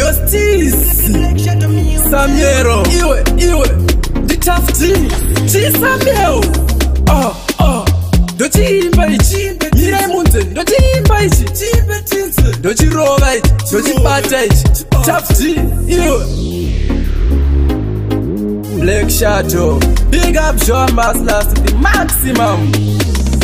Justice Samiero iwe Ditafti Chisameo Dochimba ichi Mirai munze Dochimba ichi Dochirova ichi Dochibata ichi Tafti iwe Black Shadow Big up John Maslas to the maximum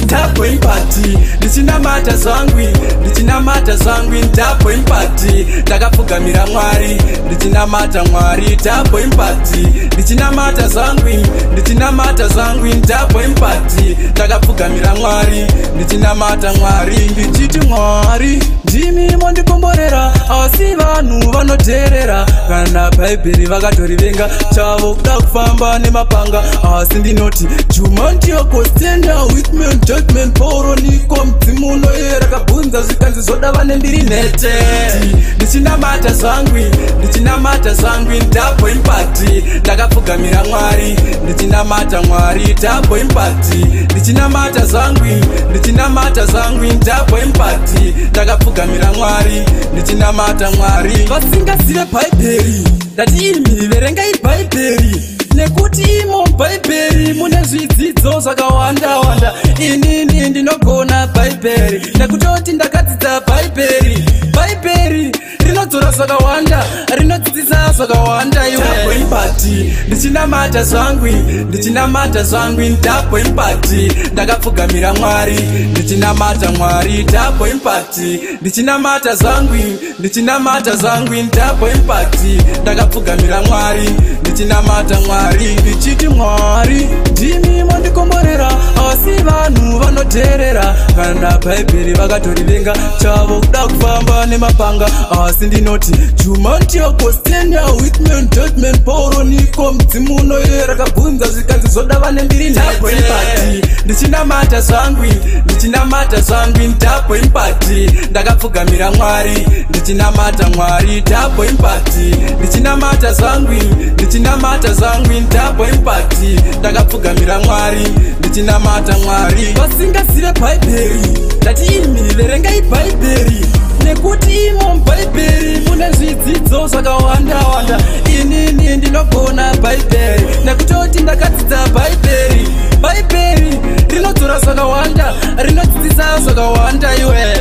Tapo impati Nichinamata zangwi Nichinamata zangwi Tapo impati Takafugamira mwari Nichinamata mwari Tapo impati Nichinamata zangwi Nichinamata zangwi Tapo impati Takafugamira mwari Nichinamata mwari Ndichiti mwari Ndimi mondikomborera Asi vanhu vanoterera Kana bhaibheri vakatorivenga Chavo kuda kufamba nemapanga Asi ndinoti Jumanti yako stand with me on judgment Poro niko mdzimu unoyera Kabunza zvikanzi zoda vane mbiri nete Ndichinamata zvangwi Ndichinamata zvangwi Ndapo impati Ndakapfugamira mwari Ndichinamata mwari Tapo impati Ndichinamata zvangwi Ndichinamata zvangwi Ndapo impati Ndakapfugamira mwari Ndichinamata mwari Vasingazive bhaibheri Ndati imi verengai bhaibheri Nekuti imo bhaibheri mune zvidzidzo zvakawanda wanda Inini ndinogona bhaibheri Nekutoti ndakadzidza bhaibheri Bhaibheri rinodzora zvakawanda Rinodzidzisa zvakawanda iwe Tapo impati Ndichinamata zvangwi Ndichinamata zvangwi Ndapo impati Ndakapfugamira mwari Ndichinamata mwari Tapo impati Ndichinamata zvangwi Ndichinamata zvangwi Ndapo impati Ndakapfugamira mwari Ndichinamata mwari Ndichiti mwari Ndimi mondikomborera Asi vanhu vanoterera Kana bhaibheri vakatorivenga Chavo kuda kufamba nemapanga Asi ndinoti Jumanti yako stand with me on judgment Poro niko mdzimu unoyera Kabunza zvikanzi zoda vane mbiri Tapo impati Ndichinamata zvangwi Ndichinamata zvangwi Tapo impati Ndakapfugamira mwari Ndichinamata mwari Tapo impati Ndichinamata zvangwi Ndichinamata zvangwi Tapo impati Ndakapfugamira mwari Ndichinamata mwari Vasingazive bhaibheri Ndati imi verengai bhaibheri Nekuti imo bhaibheri mune zvidzidzo zvakawanda wanda Inini ndinogona bhaibheri Nekutoti ndakadzidza bhaibheri Bhaibheri rinodzora zvakawanda Rinodzidzisa zvakawanda iwe